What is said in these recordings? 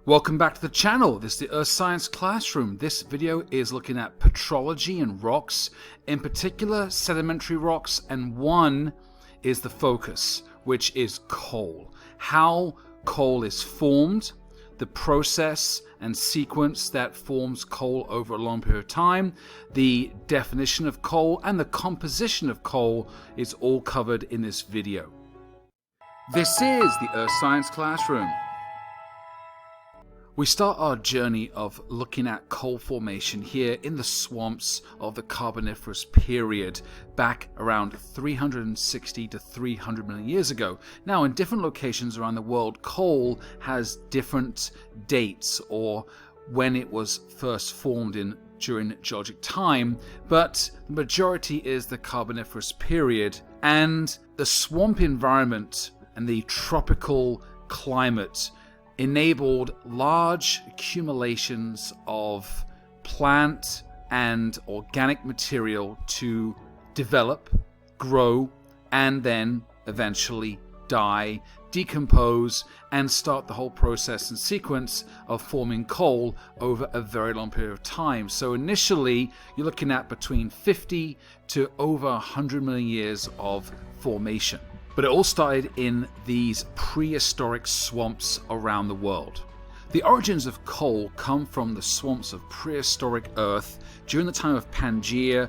Welcome back to the channel. This is the Earth Science Classroom. This video is looking at petrology and rocks, in particular sedimentary rocks, and one is the focus, which is coal. How coal is formed, the process and sequence that forms coal over a long period of time, the definition of coal, and the composition of coal is all covered in this video. This is the Earth Science Classroom. We start our journey of looking at coal formation here in the swamps of the Carboniferous period back around 360 to 300 million years ago. Now, in different locations around the world, coal has different dates or when it was first formed during geologic time, but the majority is the Carboniferous period, and the swamp environment and the tropical climate enabled large accumulations of plant and organic material to develop, grow, and then eventually die, decompose, and start the whole process and sequence of forming coal over a very long period of time. So initially, you're looking at between 50 to over 100 million years of formation. But it all started in these prehistoric swamps around the world. The origins of coal come from the swamps of prehistoric Earth during the time of Pangaea,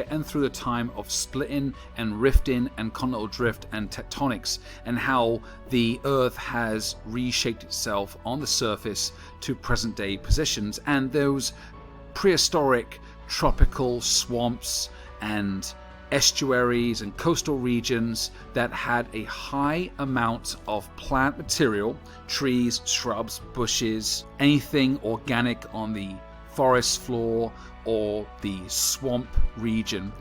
and through the time of splitting and rifting and continental drift and tectonics, and how the Earth has reshaped itself on the surface to present day positions. And those prehistoric tropical swamps and estuaries and coastal regions that had a high amount of plant material, trees, shrubs, bushes, anything organic on the forest floor or the swamp region,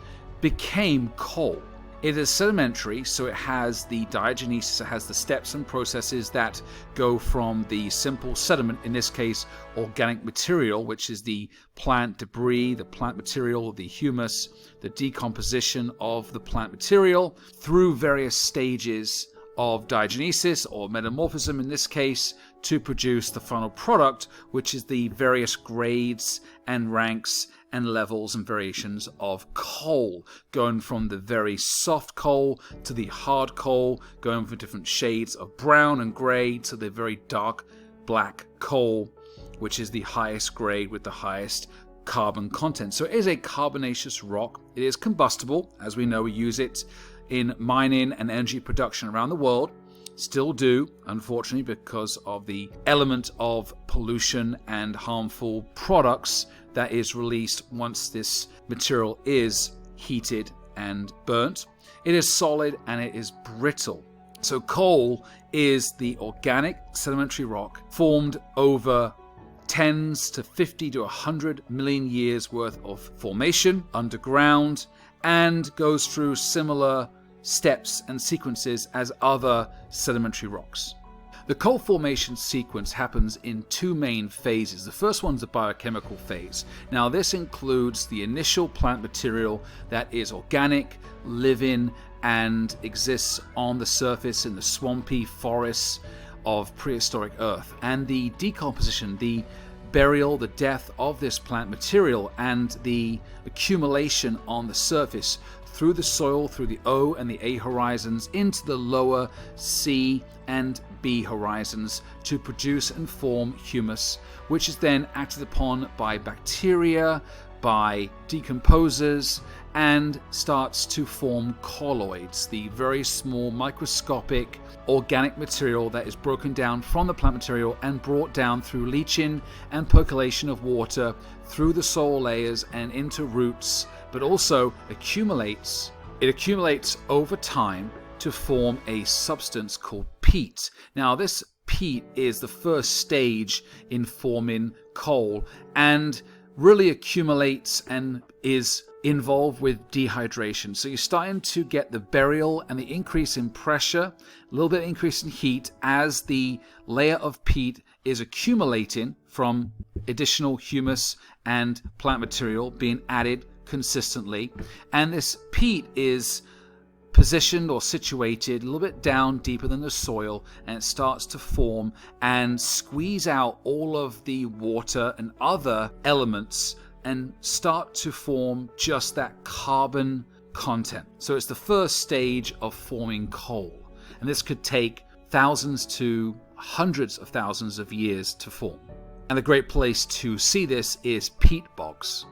became coal. It is sedimentary, so it has the diagenesis, it has the steps and processes that go from the simple sediment, in this case organic material, which is the plant debris, the plant material, the humus, the decomposition of the plant material, through various stages of diagenesis or metamorphism in this case, to produce the final product, which is the various grades and ranks and levels and variations of coal, going from the very soft coal to the hard coal, going from different shades of brown and grey to the very dark black coal, which is the highest grade with the highest carbon content. So it is a carbonaceous rock. It is combustible. As we know, we use it in mining and energy production around the world. Still do, unfortunately, because of the element of pollution and harmful products that is released once this material is heated and burnt. It is solid and it is brittle. So coal is the organic sedimentary rock formed over tens to 50 to 100 million years worth of formation underground, and goes through similar steps and sequences as other sedimentary rocks. The coal formation sequence happens in two main phases. The first one is the biochemical phase. Now this includes the initial plant material that is organic, living, and exists on the surface in the swampy forests of prehistoric Earth, and the decomposition, the burial, the death of this plant material, and the accumulation on the surface through the soil, through the O and the A horizons, into the lower C and B horizons to produce and form humus, which is then acted upon by bacteria, by decomposers, and starts to form colloids, the very small microscopic organic material that is broken down from the plant material and brought down through leaching and percolation of water through the soil layers and into roots, but also accumulates. It accumulates over time to form a substance called peat. Now this peat is the first stage in forming coal and really accumulates and is involved with dehydration. So you're starting to get the burial and the increase in pressure, a little bit increase in heat as the layer of peat is accumulating from additional humus and plant material being added consistently. And this peat is positioned or situated a little bit down deeper than the soil, and it starts to form and squeeze out all of the water and other elements and start to form just that carbon content. So it's the first stage of forming coal, and this could take thousands to hundreds of thousands of years to form. And a great place to see this is peat bogs.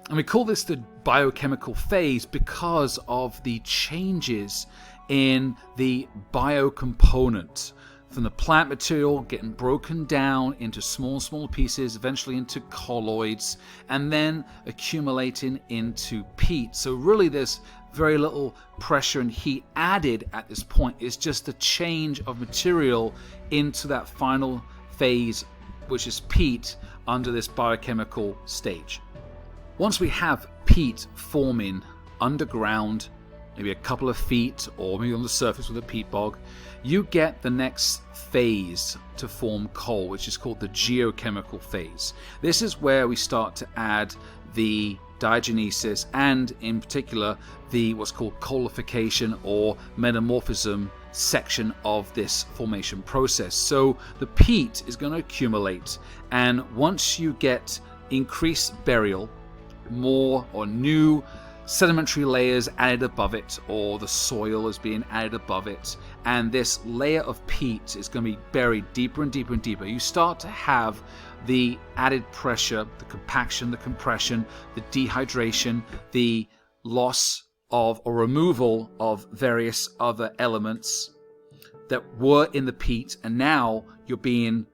And we call this the biochemical phase because of the changes in the biocomponent, from the plant material getting broken down into small pieces, eventually into colloids, and then accumulating into peat. So really there's very little pressure and heat added at this point. It's just the change of material into that final phase, which is peat, under this biochemical stage. Once we have peat forming underground, maybe a couple of feet or maybe on the surface with a peat bog, you get the next phase to form coal, which is called the geochemical phase. This is where we start to add the diagenesis and in particular the what's called coalification or metamorphism section of this formation process. So the peat is going to accumulate, and once you get increased burial, more or new sedimentary layers added above it, or the soil is being added above it, and this layer of peat is going to be buried deeper and deeper and deeper, you start to have the added pressure, the compaction, the compression, the dehydration, the loss of or removal of various other elements that were in the peat, and now you're being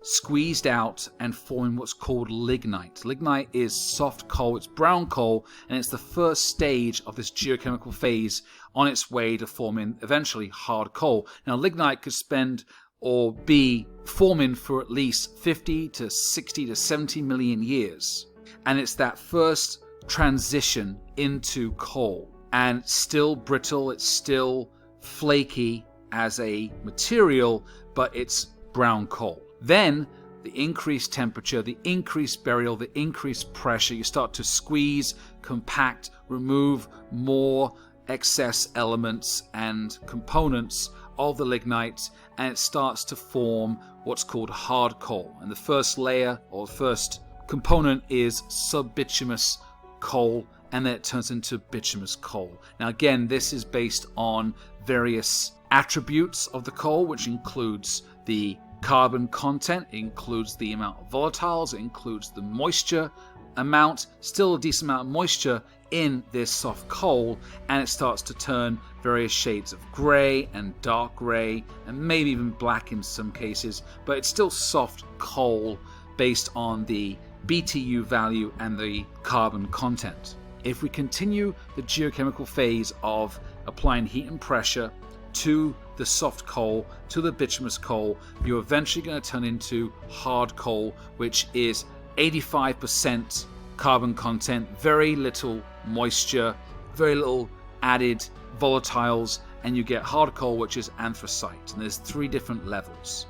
squeezed out and forming what's called lignite. Lignite is soft coal, it's brown coal, and it's the first stage of this geochemical phase on its way to forming eventually hard coal. Now lignite could spend or be forming for at least 50 to 60 to 70 million years, and it's that first transition into coal, and it's still brittle, it's still flaky as a material, but it's brown coal. Then the increased temperature, the increased burial, the increased pressure, you start to squeeze, compact, remove more excess elements and components of the lignite, and it starts to form what's called hard coal. And the first layer or first component is subbituminous coal, and then it turns into bituminous coal. Now again, this is based on various attributes of the coal, which includes the carbon content, it includes the amount of volatiles, it includes the moisture amount, still a decent amount of moisture in this soft coal, and it starts to turn various shades of grey and dark grey and maybe even black in some cases, but it's still soft coal based on the BTU value and the carbon content. If we continue the geochemical phase of applying heat and pressure to the soft coal, to the bituminous coal, you're eventually going to turn into hard coal, which is 85% carbon content, very little moisture, very little added volatiles, and you get hard coal, which is anthracite. And there's 3 different levels: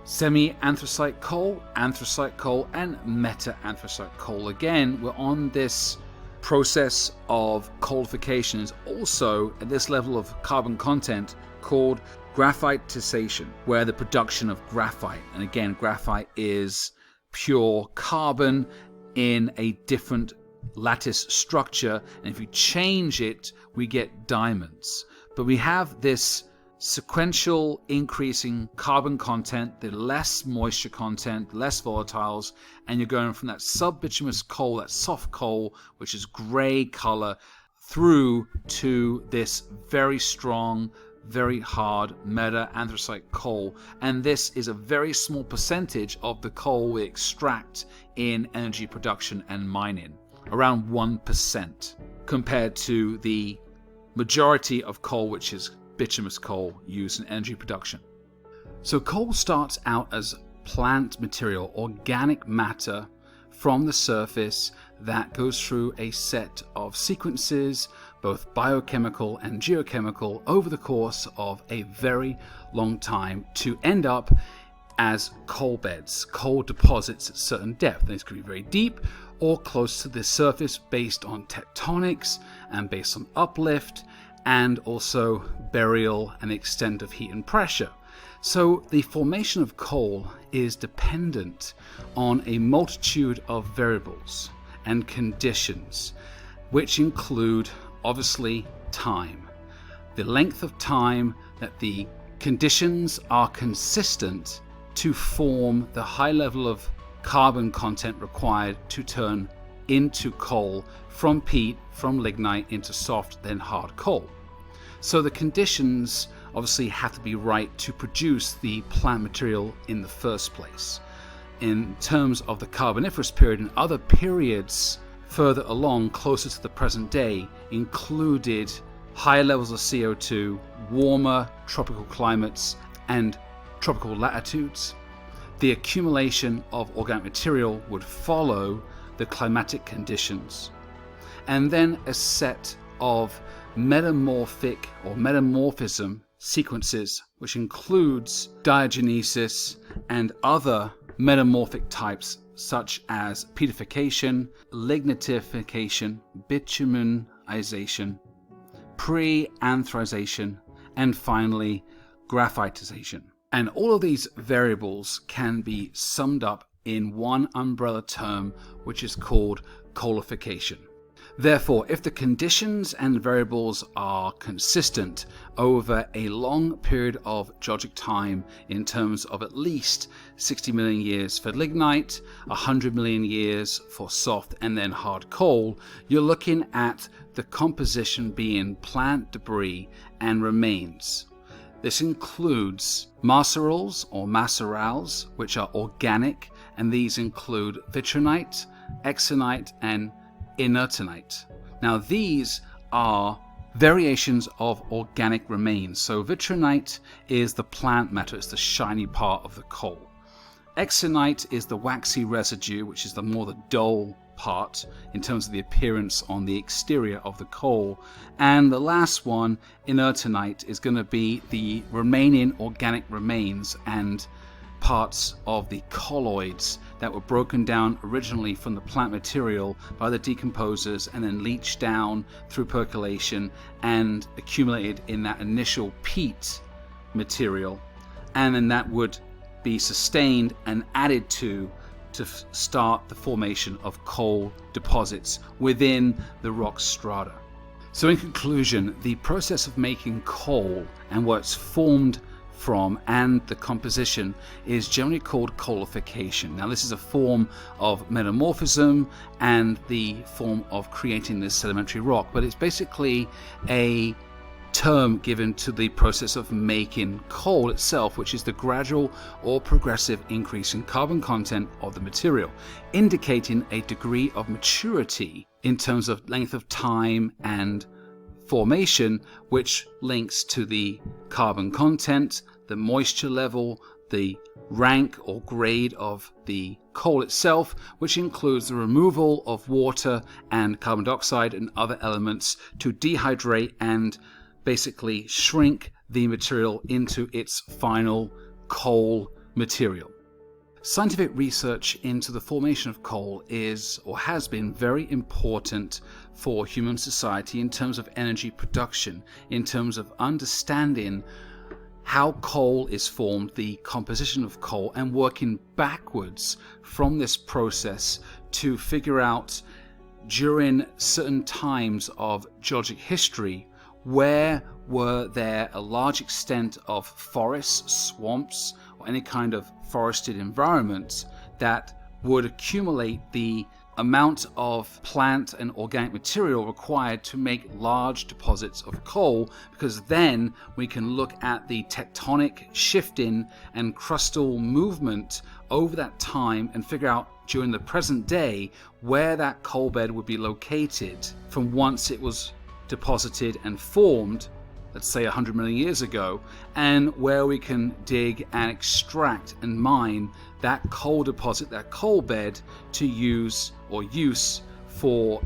semi-anthracite coal, and meta-anthracite coal. Again, we're on this process of coalification is also at this level of carbon content called graphitization, where the production of graphite, and again graphite is pure carbon in a different lattice structure, and if you change it we get diamonds. But we have this sequential increasing carbon content, the less moisture content, less volatiles, and you're going from that subbituminous coal, that soft coal, which is gray color, through to this very strong, very hard meta-anthracite coal. And this is a very small percentage of the coal we extract in energy production and mining, around 1%, compared to the majority of coal, which is bituminous coal used in energy production. So coal starts out as plant material, organic matter from the surface that goes through a set of sequences, both biochemical and geochemical, over the course of a very long time to end up as coal beds, coal deposits at certain depth. These could be very deep or close to the surface based on tectonics and based on uplift and also burial and extent of heat and pressure. So the formation of coal is dependent on a multitude of variables and conditions, which include obviously time. The length of time that the conditions are consistent to form the high level of carbon content required to turn into coal from peat, from lignite into soft, then hard coal. So the conditions obviously have to be right to produce the plant material in the first place. In terms of the Carboniferous period and other periods further along, closer to the present day, included higher levels of CO2, warmer tropical climates, and tropical latitudes. The accumulation of organic material would follow the climatic conditions, and then a set of metamorphic or metamorphism sequences, which includes diagenesis and other metamorphic types such as petrification, lignitification, bitumenization, pre-anthrazation, and finally graphitization. And all of these variables can be summed up in one umbrella term, which is called coalification. Therefore, if the conditions and variables are consistent over a long period of geologic time, in terms of at least 60 million years for lignite, 100 million years for soft and then hard coal, you're looking at the composition being plant debris and remains. This includes macerals or macerals, which are organic, and these include vitrinite, exonite, and inertinite. Now these are variations of organic remains. So vitrinite is the plant matter, it's the shiny part of the coal. Exonite is the waxy residue, which is the dull part in terms of the appearance on the exterior of the coal. And the last one, inertinite, is going to be the remaining organic remains and parts of the colloids that were broken down originally from the plant material by the decomposers and then leached down through percolation and accumulated in that initial peat material, and then that would be sustained and added to start the formation of coal deposits within the rock strata. So in conclusion, the process of making coal and what it's formed from and the composition is generally called coalification. Now this is a form of metamorphism and the form of creating this sedimentary rock, but it's basically a term given to the process of making coal itself, which is the gradual or progressive increase in carbon content of the material, indicating a degree of maturity in terms of length of time and formation, which links to the carbon content, the moisture level, the rank or grade of the coal itself, which includes the removal of water and carbon dioxide and other elements to dehydrate and basically shrink the material into its final coal material. Scientific research into the formation of coal is or has been very important for human society in terms of energy production, in terms of understanding how coal is formed, the composition of coal, and working backwards from this process to figure out during certain times of geologic history where were there a large extent of forests, swamps, or any kind of forested environment that would accumulate the amount of plant and organic material required to make large deposits of coal, because then we can look at the tectonic shifting and crustal movement over that time and figure out during the present day where that coal bed would be located from once it was deposited and formed, let's say 100 million years ago, and where we can dig and extract and mine that coal deposit, that coal bed, to use for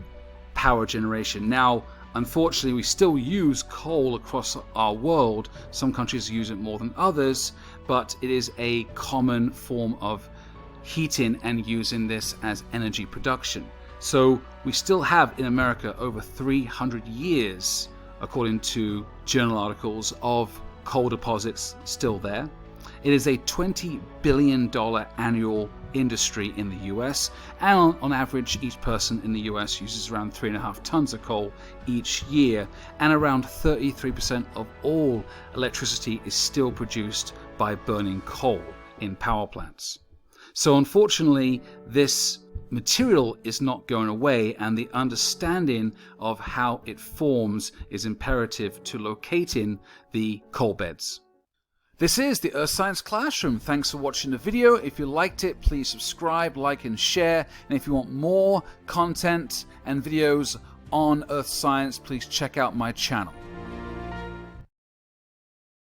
power generation. Now, unfortunately, we still use coal across our world. Some countries use it more than others, but it is a common form of heating and using this as energy production. So we still have in America over 300 years according to journal articles, of coal deposits still there. It is a $20 billion annual industry in the US, and on average each person in the US uses around 3.5 tons of coal each year, and around 33% of all electricity is still produced by burning coal in power plants. So unfortunately, this material is not going away, and the understanding of how it forms is imperative to locating the coal beds. This is the Earth Science Classroom. Thanks for watching the video. If you liked it, please subscribe, like, and share. And if you want more content and videos on Earth Science, please check out my channel.